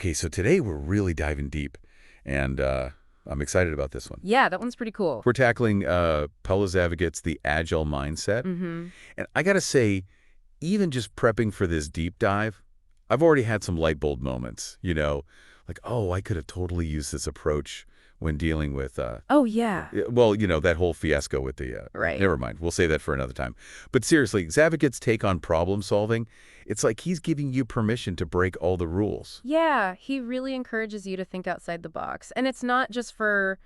Okay, so today we're really diving deep, and I'm excited about this one. Yeah, that one's pretty cool. We're tackling Paulo Savaget's The Agile Mindset, Mm-hmm. and I gotta say, even just prepping for this deep dive, I've already had some light bulb moments, like, oh, I could have totally used this approach when dealing with Oh, yeah. well, that whole fiasco with the, Right. never mind, we'll save that for another time. But seriously, Savaget's take on problem solving, it's like he's giving you permission to break all the rules. Yeah, he really encourages you to think outside the box. And it's not just for,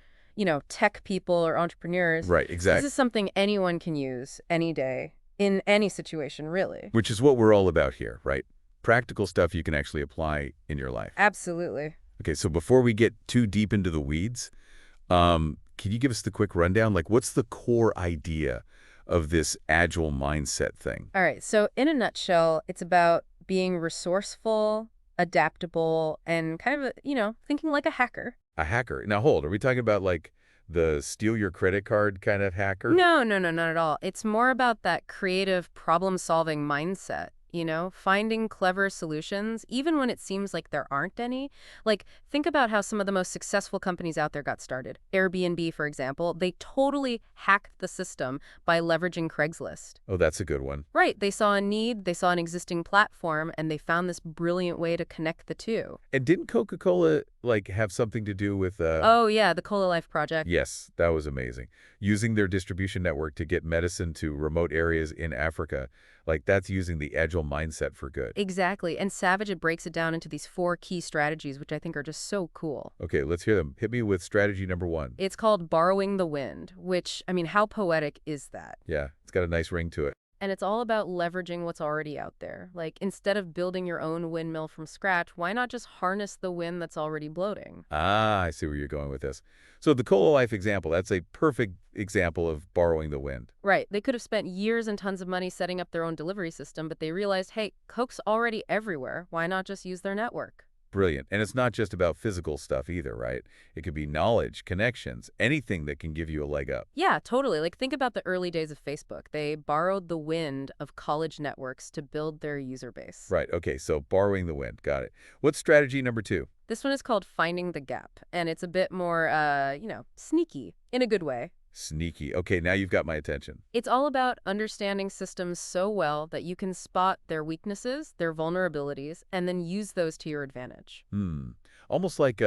tech people or entrepreneurs. Right, This exactly. is something anyone can use any day, in any situation, really. Which is what we're all about here, right? Practical stuff you can actually apply in your life. Absolutely. Okay, so before we get too deep into the weeds, can you give us the quick rundown? Like, what's the core idea of this agile mindset thing? All right, so in a nutshell, it's about being resourceful, adaptable, and kind of, thinking like a hacker. A hacker. Now, hold, are we talking about, like, the steal your credit card kind of hacker? No, no, no, not at all. It's more about that creative problem-solving mindset, finding clever solutions, even when it seems like there aren't any. Like, think about how some of the most successful companies out there got started. Airbnb, for example, they totally hacked the system by leveraging Craigslist. Oh, that's a good one. Right, they saw a need, they saw an existing platform, and they found this brilliant way to connect the two. And didn't Coca-Cola, like, have something to do with, Oh, yeah, the Cola Life Project. yes, that was amazing. Using their distribution network to get medicine to remote areas in Africa, like that's using the agile mindset for good. Exactly. And Savage breaks it down into these 4 key strategies, which I think are just so cool. Okay, let's hear them. Hit me with strategy number 1. It's called borrowing the wind, which, I mean, how poetic is that? Yeah, it's got a nice ring to it. And it's all about leveraging what's already out there. Like, instead of building your own windmill from scratch, why not just harness the wind that's already blowing? Ah, I see where you're going with this. So the Cola Life example, that's a perfect example of borrowing the wind. Right. They could have spent years and tons of money setting up their own delivery system, but they realized, hey, Coke's already everywhere. Why not just use their network? Brilliant. And it's not just about physical stuff either, right? It could be knowledge, connections, anything that can give you a leg up. Yeah, totally. Like, think about the early days of Facebook. They borrowed the wind of college networks to build their user base. Right, okay, so borrowing the wind. Got it. What's strategy number 2? This one is called Finding the Gap, and it's a bit more, sneaky in a good way. Sneaky. Okay, now you've got my attention. It's all about understanding systems so well that you can spot their weaknesses, their vulnerabilities, and then use those to your advantage. Almost like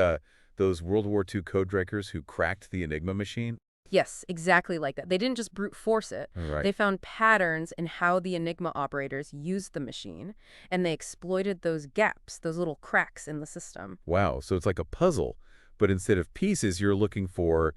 those World War II code breakers who cracked the Enigma machine. Yes, exactly like that. They didn't just brute force it. All right. They found patterns in how the Enigma operators used the machine, and they exploited those gaps, those little cracks in the system. Wow, so it's like a puzzle, but instead of pieces, you're looking for,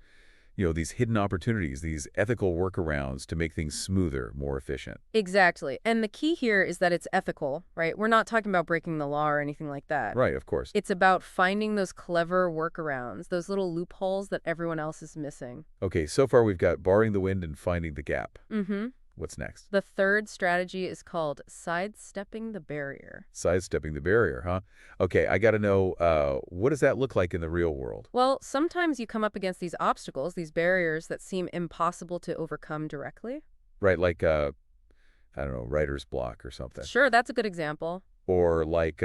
these hidden opportunities, these ethical workarounds to make things smoother, more efficient. Exactly. And the key here is that it's ethical, right? We're not talking about breaking the law or anything like that. Right, of course. It's about finding those clever workarounds, those little loopholes that everyone else is missing. Okay, so far we've got borrowing the wind and finding the gap. Mm-hmm. What's next? The third strategy is called sidestepping the barrier. Sidestepping the barrier, huh? Okay, I got to know, what does that look like in the real world? Well, sometimes you come up against these obstacles, these barriers that seem impossible to overcome directly. Right, like, I don't know, writer's block or something. Sure, that's a good example. Or like,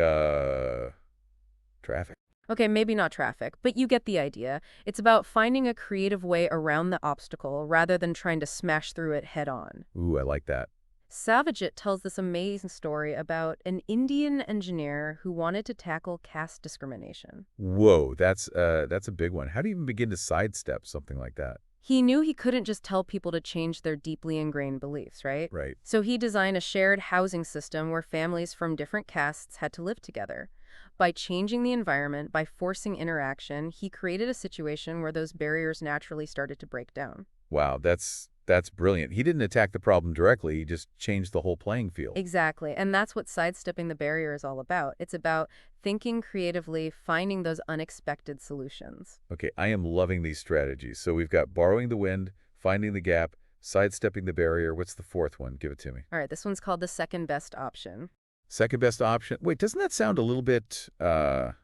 traffic. Okay, maybe not traffic, but you get the idea. It's about finding a creative way around the obstacle rather than trying to smash through it head on. Ooh, I like that. Savaget tells this amazing story about an Indian engineer who wanted to tackle caste discrimination. Whoa, that's a big one. How do you even begin to sidestep something like that? He knew he couldn't just tell people to change their deeply ingrained beliefs, right? Right. So he designed a shared housing system where families from different castes had to live together. By changing the environment, by forcing interaction, he created a situation where those barriers naturally started to break down. Wow, that's brilliant. He didn't attack the problem directly, he just changed the whole playing field. Exactly. And that's what sidestepping the barrier is all about. It's about thinking creatively, finding those unexpected solutions. Okay, I am loving these strategies. So we've got borrowing the wind, finding the gap, sidestepping the barrier. What's the fourth one? Give it to me. All right, this one's called the second best option. Second best option. Wait, doesn't that sound a little bit, I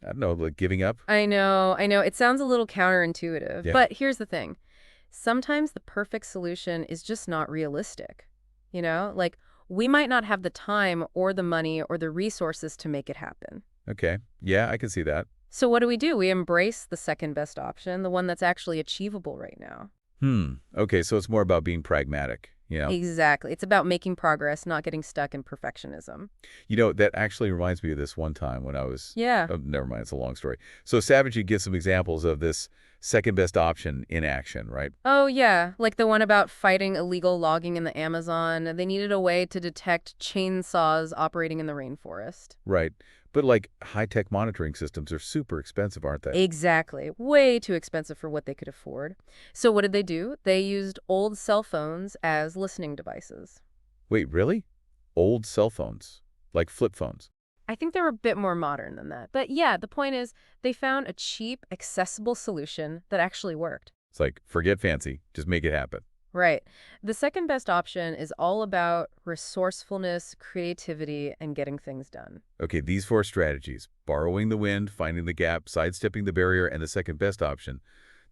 don't know, like giving up? I know. It sounds a little counterintuitive. Yeah. But here's the thing. Sometimes the perfect solution is just not realistic. Like, we might not have the time or the money or the resources to make it happen. Okay. Yeah, I can see that. So what do? We embrace the second best option, the one that's actually achievable right now. Okay, so it's more about being pragmatic. Exactly. It's about making progress, not getting stuck in perfectionism. That actually reminds me of this one time when I was, Yeah. oh, never mind, it's a long story. So Savaget gives some examples of this second best option in action, right? Oh, yeah. Like the one about fighting illegal logging in the Amazon. They needed a way to detect chainsaws operating in the rainforest. Right. But like high-tech monitoring systems are super expensive, aren't they? Exactly. Way too expensive for what they could afford. So what did they do? They used old cell phones as listening devices. Wait, really? Old cell phones, like flip phones. I think they were a bit more modern than that. But yeah, the point is they found a cheap, accessible solution that actually worked. It's like, forget fancy, just make it happen. Right. The second best option is all about resourcefulness, creativity, and getting things done. Okay, these four strategies, borrowing the wind, finding the gap, sidestepping the barrier, and the second best option,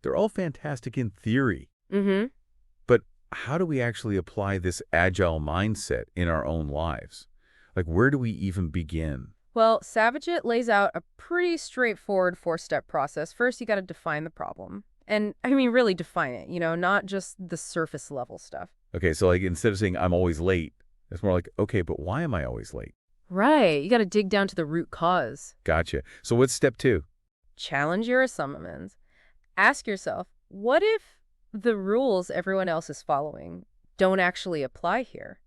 they're all fantastic in theory. Mm-hmm. But how do we actually apply this agile mindset in our own lives? Like, where do we even begin? Well, Savaget lays out a pretty straightforward four-step process. First, you got to define the problem. And I mean, really define it, not just the surface level stuff. Okay, so like instead of saying I'm always late, it's more like, okay, but why am I always late? Right. You got to dig down to the root cause. Gotcha. So what's step two? Challenge your assumptions. Ask yourself, what if the rules everyone else is following don't actually apply here?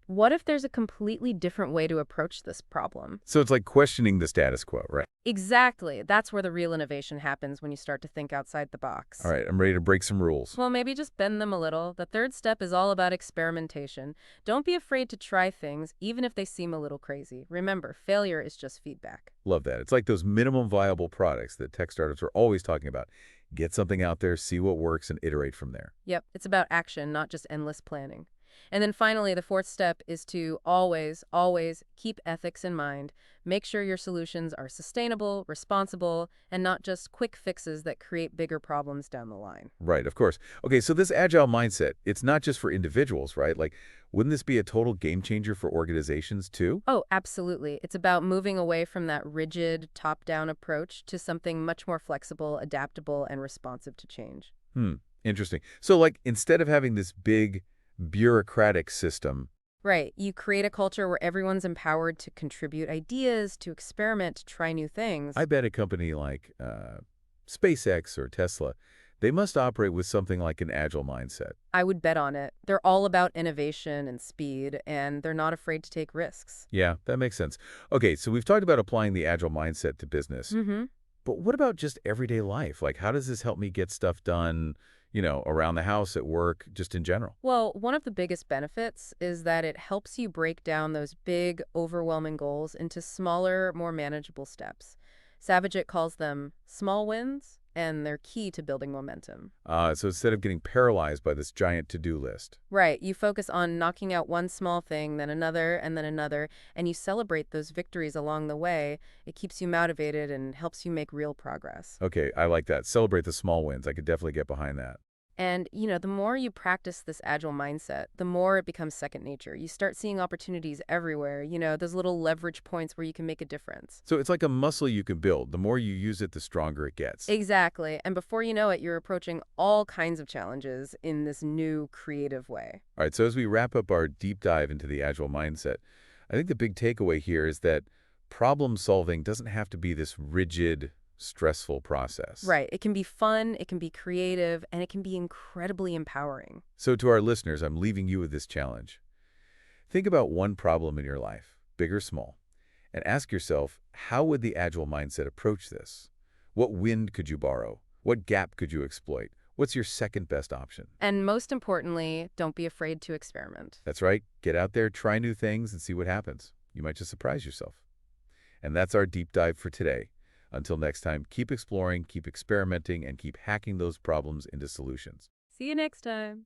What if there's a completely different way to approach this problem? So it's like questioning the status quo, right? Exactly. That's where the real innovation happens when you start to think outside the box. All right, I'm ready to break some rules. Well, maybe just bend them a little. The third step is all about experimentation. Don't be afraid to try things, even if they seem a little crazy. Remember, failure is just feedback. Love that. It's like those minimum viable products that tech startups are always talking about. Get something out there, see what works, and iterate from there. Yep, it's about action, not just endless planning. And then finally, the fourth step is to always, always keep ethics in mind. Make sure your solutions are sustainable, responsible, and not just quick fixes that create bigger problems down the line. Right, of course. Okay, so this agile mindset, it's not just for individuals, right? Like, wouldn't this be a total game changer for organizations too? Oh, absolutely. It's about moving away from that rigid, top-down approach to something much more flexible, adaptable, and responsive to change. Interesting. So like, instead of having this big bureaucratic system, Right. You create a culture where everyone's empowered to contribute ideas, to experiment, to try new things. I bet a company like SpaceX or Tesla, they must operate with something like an agile mindset. I would bet on it. They're all about innovation and speed, and they're not afraid to take risks. Yeah, that makes sense. Okay, so we've talked about applying the agile mindset to business. Mm-hmm. But what about just everyday life? Like, how does this help me get stuff done, around the house, at work, just in general? Well, one of the biggest benefits is that it helps you break down those big, overwhelming goals into smaller, more manageable steps. Savaget calls them small wins, and they're key to building momentum. So instead of getting paralyzed by this giant to-do list. Right, you focus on knocking out one small thing, then another, and you celebrate those victories along the way. It keeps you motivated and helps you make real progress. Okay, I like that. Celebrate the small wins. I could definitely get behind that. And, the more you practice this agile mindset, the more it becomes second nature. You start seeing opportunities everywhere, those little leverage points where you can make a difference. So it's like a muscle you can build. The more you use it, the stronger it gets. Exactly. And before you know it, you're approaching all kinds of challenges in this new creative way. All right, so as we wrap up our deep dive into the agile mindset, I think the big takeaway here is that problem solving doesn't have to be this rigid, stressful process. Right. It can be fun, it can be creative, and it can be incredibly empowering. So to our listeners, I'm leaving you with this challenge. Think about one problem in your life, big or small, and ask yourself, how would the agile mindset approach this? What wind could you borrow? What gap could you exploit? What's your second best option? And most importantly, don't be afraid to experiment. That's right. Get out there, try new things, and see what happens. You might just surprise yourself. And that's our deep dive for today. Until next time, keep exploring, keep experimenting, and keep hacking those problems into solutions. See you next time.